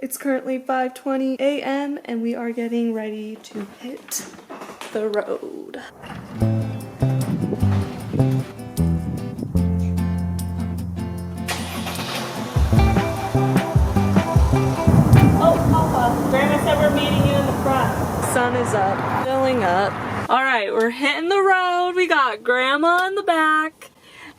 It's currently 5:20 a.m. and we are getting ready to hit the road. Oh, Papa, Grandma said we're meeting you in the front. Sun is up, filling up. All right, we're hitting the road. We got Grandma in the back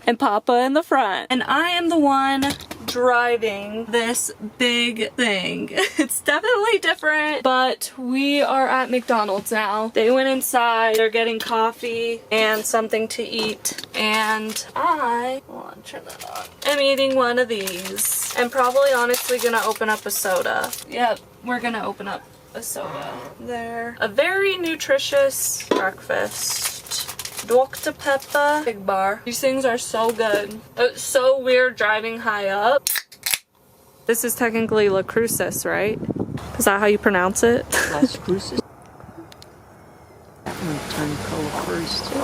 and Papa in the front. And I am the one driving this big thing. It's definitely different, but we are at McDonald's now. They went inside, they're getting coffee and something to eat, and hold on, turn that on. I'm eating one of these. I'm probably honestly gonna open up a soda. Yep, we're gonna open up a soda. There. A very nutritious breakfast. Dr. Pepper Big Bar. These things are so good. It's so weird driving high up. This is technically La Cruces, right? Is that how you pronounce it? Las Cruces.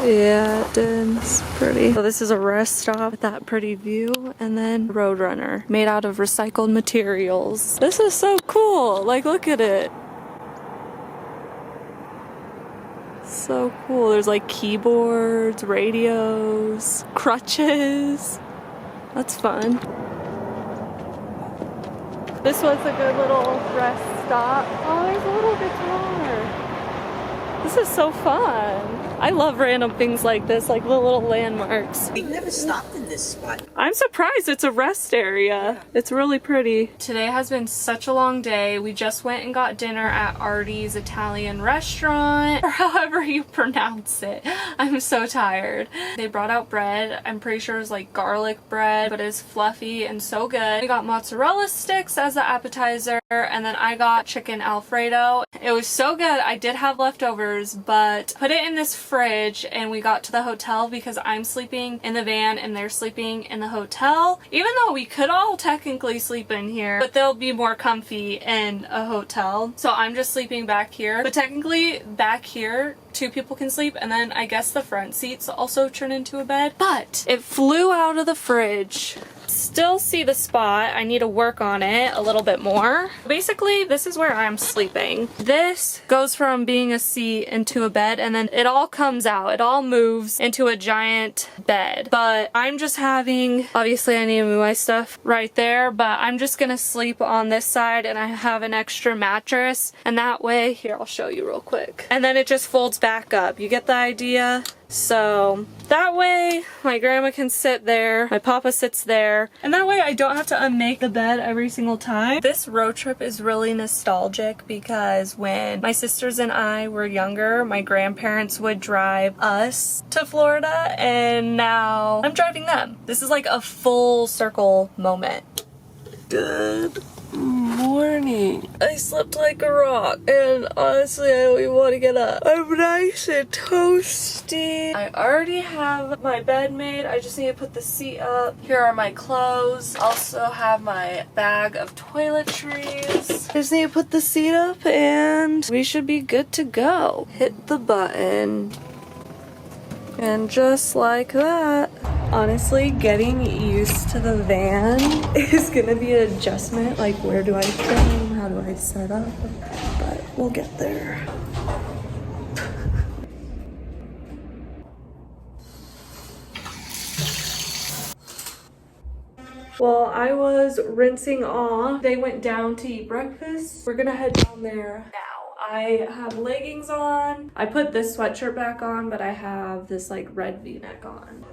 Yeah, it is pretty. So this is a rest stop with that pretty view, and then Roadrunner made out of recycled materials. This is so cool. Like, look at it. So cool. There's like keyboards, radios, crutches. That's fun. This was a good little rest stop. Oh, there's a little guitar. This is so fun. I love random things like this, like the little landmarks. We've never stopped in this spot. I'm surprised it's a rest area. Yeah. It's really pretty. Today has been such a long day. We just went and got dinner at Artie's Italian restaurant, or however you pronounce it. I'm so tired. They brought out bread. I'm pretty sure it was like garlic bread, but it's fluffy and so good. We got mozzarella sticks as the appetizer, and then I got chicken Alfredo. It was so good. I did have leftovers, but put it in this fridge, and we got to the hotel because I'm sleeping in the van and they're sleeping in the hotel, even though we could all technically sleep in here, but they'll be more comfy in a hotel. So I'm just sleeping back here, but technically back here 2 people can sleep, and then I guess the front seats also turn into a bed, but it flew out of the fridge. Still see the spot. I need to work on it a little bit more. Basically, this is where I'm sleeping. This goes from being a seat into a bed, and then it all comes out. It all moves into a giant bed. But I'm just having, obviously I need to move my stuff right there, but I'm just gonna sleep on this side, and I have an extra mattress, and that way, here, I'll show you real quick. And then it just folds back up. You get the idea? So that way my grandma can sit there, my papa sits there, and that way I don't have to unmake the bed every single time. This road trip is really nostalgic because when my sisters and I were younger, my grandparents would drive us to Florida, and now I'm driving them. This is like a full circle moment. Good morning. I slept like a rock, and honestly I don't even want to get up. I'm nice and toasty. I already have my bed made. I just need to put the seat up. Here are my clothes. Also have my bag of toiletries. I just need to put the seat up and we should be good to go. Hit the button. And just like that. Honestly, getting used to the van is gonna be an adjustment. Like, where do I film? How do I set up? But we'll get there. Well, I was rinsing off. They went down to eat breakfast. We're gonna head down there now. I have leggings on. I put this sweatshirt back on, but I have this like red V-neck on.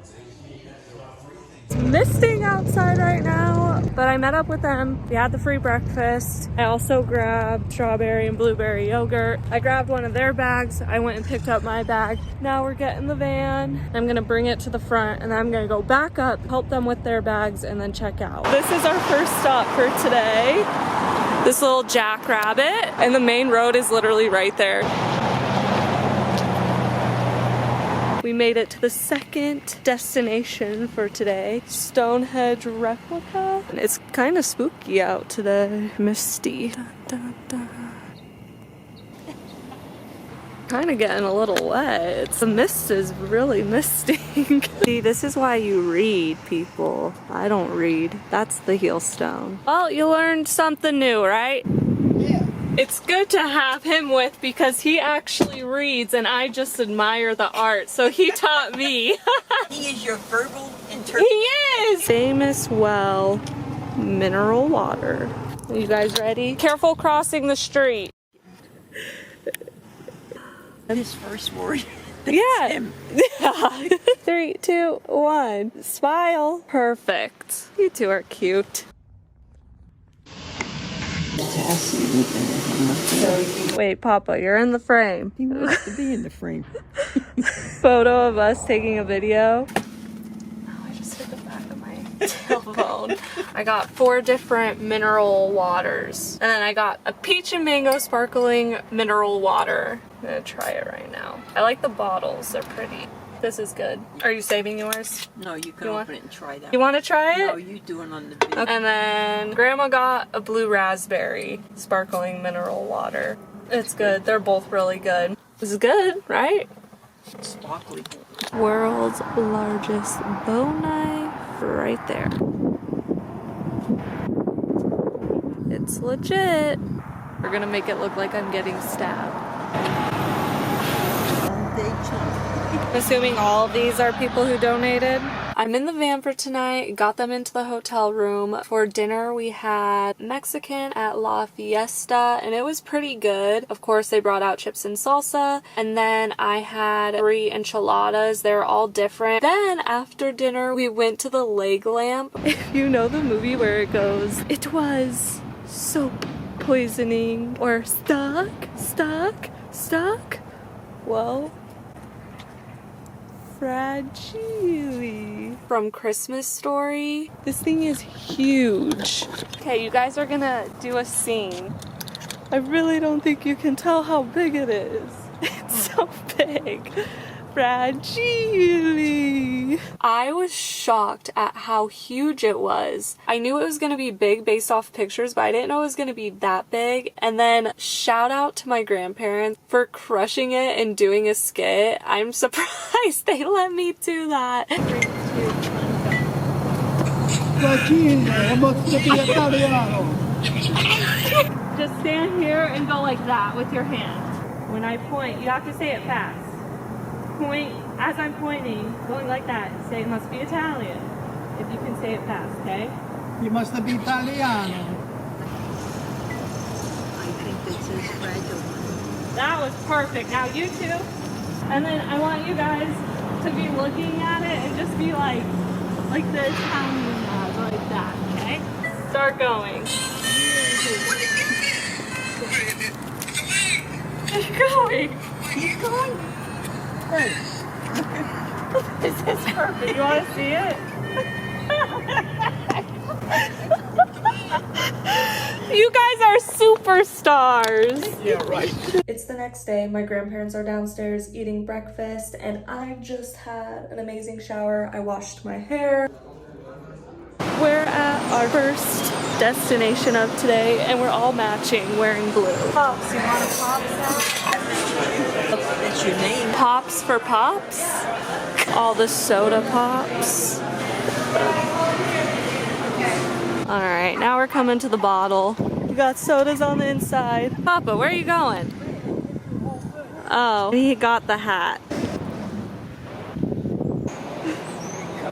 It's misting outside right now, but I met up with them. We had the free breakfast. I also grabbed strawberry and blueberry yogurt. I grabbed one of their bags. I went and picked up my bag. Now we're getting the van. I'm gonna bring it to the front, and then I'm gonna go back up, help them with their bags, and then check out. This is our first stop for today. This little jackrabbit, and the main road is literally right there. We made it to the second destination for today, Stonehenge replica. And it's kind of spooky out today, misty. Dun, dun, dun. Kind of getting a little wet. The mist is really misting. See, this is why you read, people. I don't read. That's the heel stone. Well, you learned something new, right? Yeah. It's good to have him with because he actually reads and I just admire the art. So he taught me. He is your verbal interpreter. He is! Famous well, mineral water. Are you guys ready? Careful crossing the street. His first word. Yeah. Him. Yeah. 3, 2, 1. Smile. Perfect. You two are cute. Wait, Papa, you're in the frame. He wants to be in the frame. Photo of us taking a video. Oh, I just hit the back of my telephone. I got 4 different mineral waters. And then I got a peach and mango sparkling mineral water. I'm gonna try it right now. I like the bottles, they're pretty. This is good. Are you saving yours? No, you can open it and try that. You want to try it? No, you do it on the video. Okay. And then Grandma got a blue raspberry sparkling mineral water. It's good. They're both really good. This is good, right? Stockley. World's largest bow knife right there. It's legit. We're gonna make it look like I'm getting stabbed. I'm assuming all of these are people who donated. I'm in the van for tonight, got them into the hotel room. For dinner we had Mexican at La Fiesta and it was pretty good. Of course they brought out chips and salsa, and then I had 3 enchiladas. They're all different. Then after dinner we went to the leg lamp. If you know the movie where it goes, it was soap poisoning or stuck. Well, fragile. From Christmas Story. This thing is huge. Okay, you guys are gonna do a scene. I really don't think you can tell how big it is. It's so big. Fragile. I was shocked at how huge it was. I knew it was gonna be big based off pictures, but I didn't know it was gonna be that big. And then shout out to my grandparents for crushing it and doing a skit. I'm surprised they let me do that. 3, 2, 1, go. Just stand here and go like that with your hand. When I point, you have to say it fast. Point as I'm pointing, going like that. Say it must be Italian. If you can say it fast, okay? You must be Italiano. I think this is fragile. That was perfect. Now you two. And then I want you guys to be looking at it and just be like the Italian nod, like that, okay? Start going. Keep going. Keep going. This is perfect. You want to see it? You guys are superstars. Yeah, right. It's the next day. My grandparents are downstairs eating breakfast, and I just had an amazing shower. I washed my hair. We're at our first destination of today, and we're all matching, wearing blue. Pops, you want a Pops now? That's your name. Pops for Pops? All the soda pops. Alright, now we're coming to the bottle. We got sodas on the inside. Papa, where are you going? Oh, he got the hat.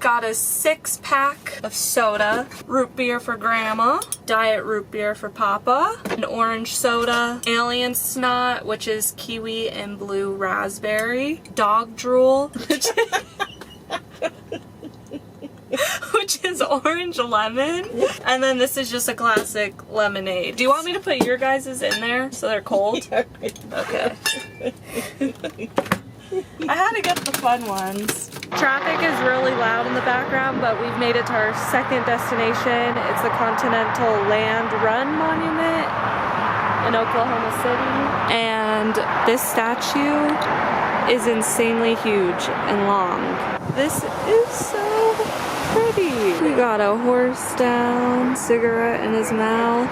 Got a 6-pack of soda, root beer for Grandma, diet root beer for Papa, an orange soda, alien snot, which is kiwi and blue raspberry, dog drool, which is orange lemon, and then this is just a classic lemonade. Do you want me to put your guys's in there so they're cold? Okay. I had to get the fun ones. Traffic is really loud in the background, but we've made it to our second destination. It's the Continental Land Run Monument in Oklahoma City. And this statue is insanely huge and long. This is so pretty. We got a horse down, cigarette in his mouth.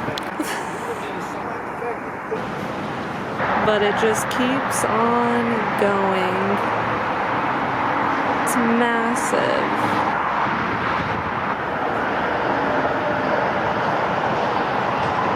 but it just keeps on going. It's massive.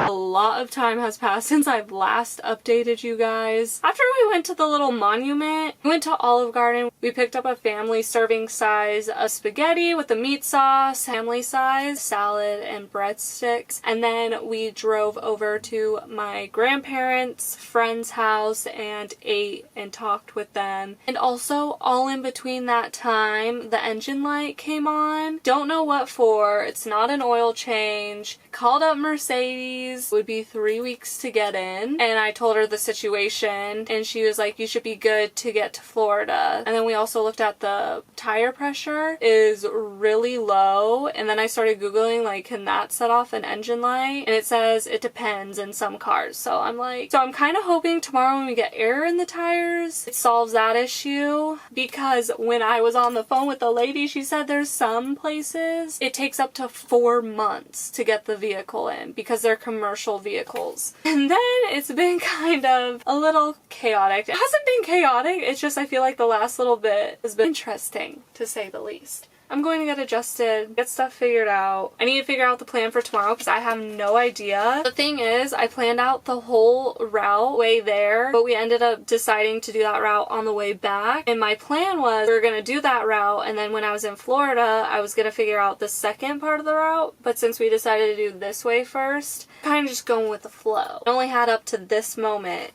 A lot of time has passed since I've last updated you guys. After we went to the little monument, we went to Olive Garden. We picked up a family serving size of spaghetti with the meat sauce, family size, salad, and breadsticks. And then we drove over to my grandparents' friend's house and ate and talked with them. And also, all in between that time, the engine light came on. Don't know what for. It's not an oil change. Called up Mercedes. Would be 3 weeks to get in, and I told her the situation, and she was like, you should be good to get to Florida. And then we also looked at the tire pressure is really low, and then I started googling like, can that set off an engine light? And it says it depends in some cars. So I'm like, so I'm kind of hoping tomorrow when we get air in the tires it solves that issue, because when I was on the phone with the lady, she said there's some places it takes up to 4 months to get the vehicle in because they're commercial vehicles. And then it's been kind of a little chaotic. It hasn't been chaotic, it's just I feel like the last little bit has been interesting, to say the least. I'm going to get adjusted, get stuff figured out. I need to figure out the plan for tomorrow because I have no idea. The thing is, I planned out the whole route way there, but we ended up deciding to do that route on the way back. And my plan was we were going to do that route, and then when I was in Florida, I was going to figure out the second part of the route. But since we decided to do this way first, kind of just going with the flow. I only had up to this moment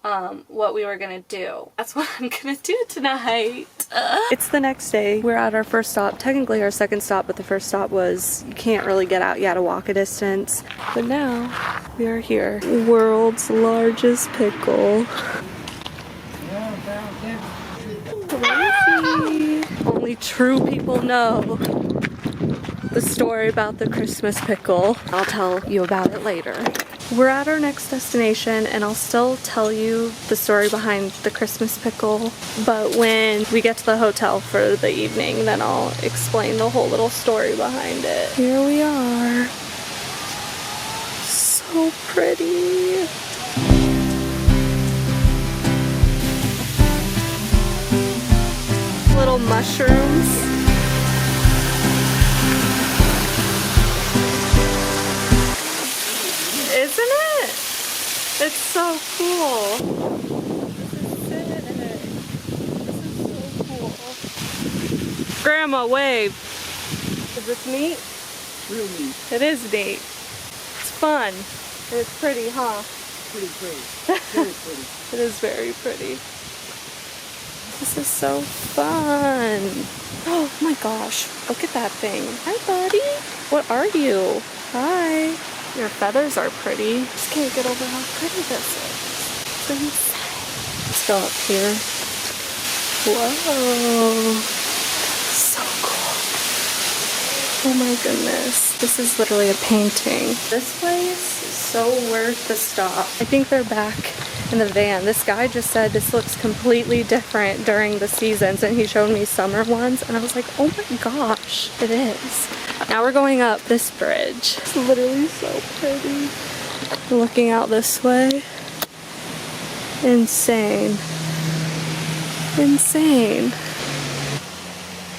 what we were going to do. That's what I'm going to do tonight. It's the next day. We're at our first stop. Technically our second stop, but the first stop was you can't really get out. You had to walk a distance. But now we are here. World's largest pickle. Crazy. Only true people know the story about the Christmas pickle. I'll tell you about it later. We're at our next destination, and I'll still tell you the story behind the Christmas pickle, but when we get to the hotel for the evening, then I'll explain the whole little story behind it. Here we are. So pretty. Little mushrooms. Isn't it? It's so cool. This is so cool. Grandma, wave. Is this neat? Real neat. It is neat. It's fun. It's pretty, huh? Pretty pretty. Very pretty. It is very pretty. This is so fun. Oh my gosh. Look at that thing. Hi, buddy. What are you? Hi. Your feathers are pretty. Just can't get over how pretty this is. It's insane. Let's go up here. Whoa. So cool. Oh my goodness. This is literally a painting. This place is so worth the stop. I think they're back in the van. This guy just said this looks completely different during the seasons, and he showed me summer ones, and I was like, oh my gosh, it is. Now we're going up this bridge. It's literally so pretty. Looking out this way. Insane. Insane.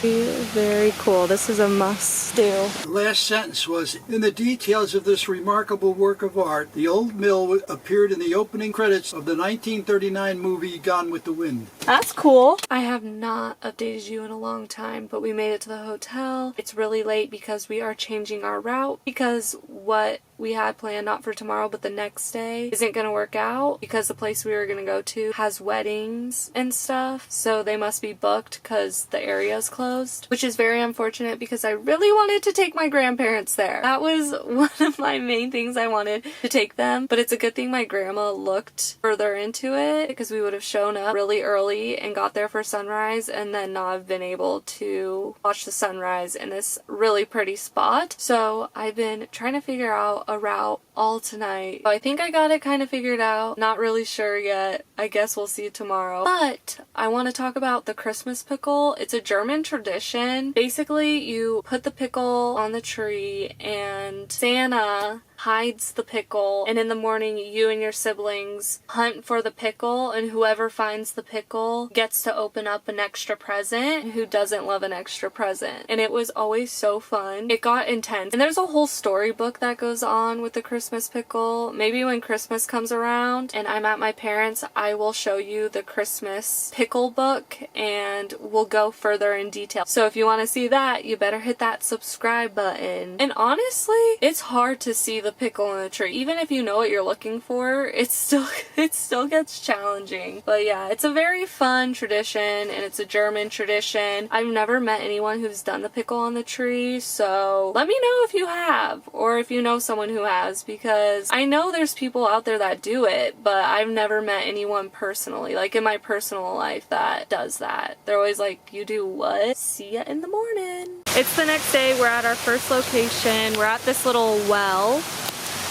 Very cool. This is a must do. The last sentence was, in the details of this remarkable work of art, the old mill appeared in the opening credits of the 1939 movie Gone with the Wind. That's cool. I have not updated you in a long time, but we made it to the hotel. It's really late because we are changing our route because what we had planned not for tomorrow but the next day isn't gonna work out because the place we were gonna go to has weddings and stuff, so they must be booked because the area is closed, which is very unfortunate because I really wanted to take my grandparents there. That was one of my main things. I wanted to take them, but it's a good thing my grandma looked further into it because we would have shown up really early and got there for sunrise and then not have been able to watch the sunrise in this really pretty spot. So I've been trying to figure out a route all tonight. I think I got it kind of figured out. Not really sure yet. I guess we'll see tomorrow. But I want to talk about the Christmas pickle. It's a German tradition. Basically, you put the pickle on the tree and Santa hides the pickle, and in the morning you and your siblings hunt for the pickle, and whoever finds the pickle gets to open up an extra present. Who doesn't love an extra present? And it was always so fun. It got intense, and there's a whole storybook that goes on with the Christmas pickle. Maybe when Christmas comes around and I'm at my parents', I will show you the Christmas pickle book and we'll go further in detail. So if you want to see that, you better hit that subscribe button. And honestly, it's hard to see the pickle in the tree. Even if you know what you're looking for, it still gets challenging. But yeah, it's a very fun tradition, and it's a German tradition. I've never met anyone who's done the pickle on the tree, so let me know if you have, or if you know someone who has, because I know there's people out there that do it, but I've never met anyone personally, like in my personal life, that does that. They're always like, you do what? See ya in the morning. It's the next day. We're at our first location. We're at this little well,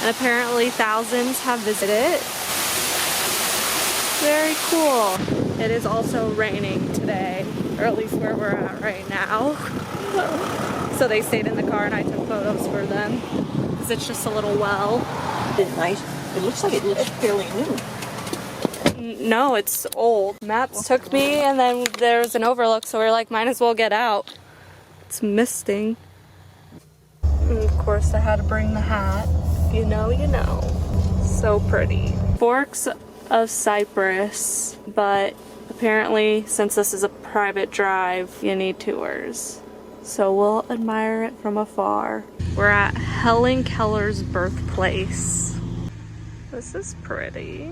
and apparently thousands have visited. Very cool. It is also raining today, or at least where we're at right now. So they stayed in the car and I took photos for them, because it's just a little well. It's nice. It looks like it looks fairly new. No, it's old. Maps took me, and then there's an overlook, so we're like, might as well get out. It's misting. And of course I had to bring the hat. You know. So pretty. Forks of Cyprus, but apparently since this is a private drive, you need tours. So we'll admire it from afar. We're at Helen Keller's birthplace. This is pretty.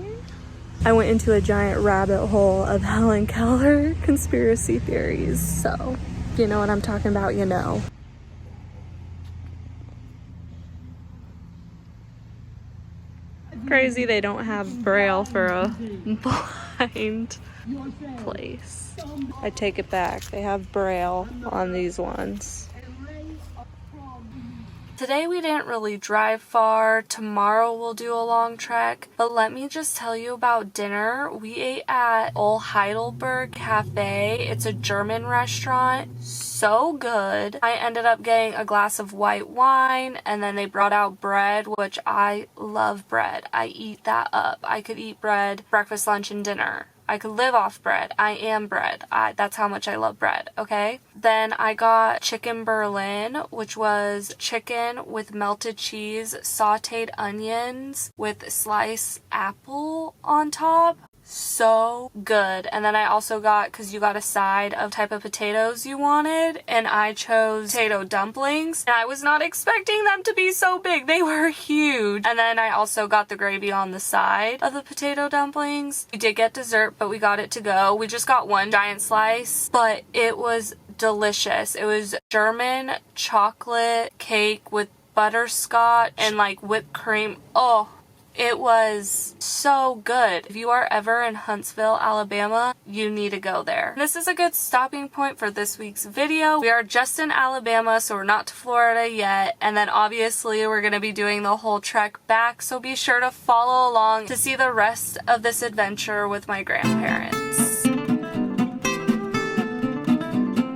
I went into a giant rabbit hole of Helen Keller conspiracy theories, so if you know what I'm talking about, you know. Crazy they don't have Braille for a blind place. I take it back. They have Braille on these ones. Today we didn't really drive far. Tomorrow we'll do a long trek. But let me just tell you about dinner. We ate at Old Heidelberg Cafe. It's a German restaurant. So good. I ended up getting a glass of white wine, and then they brought out bread, which I love bread. I eat that up. I could eat bread breakfast, lunch, and dinner. I could live off bread. I am bread. That's how much I love bread, okay? Then I got chicken Berlin, which was chicken with melted cheese, sauteed onions with sliced apple on top. So good. And then I also got, because you got a side of type of potatoes you wanted, and I chose potato dumplings. And I was not expecting them to be so big. They were huge. And then I also got the gravy on the side of the potato dumplings. We did get dessert, but we got it to go. We just got one giant slice, but it was delicious. It was German chocolate cake with butterscotch and like whipped cream. Oh, it was so good. If you are ever in Huntsville, Alabama, you need to go there. This is a good stopping point for this week's video. We are just in Alabama, so we're not to Florida yet. And then obviously we're going to be doing the whole trek back, so be sure to follow along to see the rest of this adventure with my grandparents.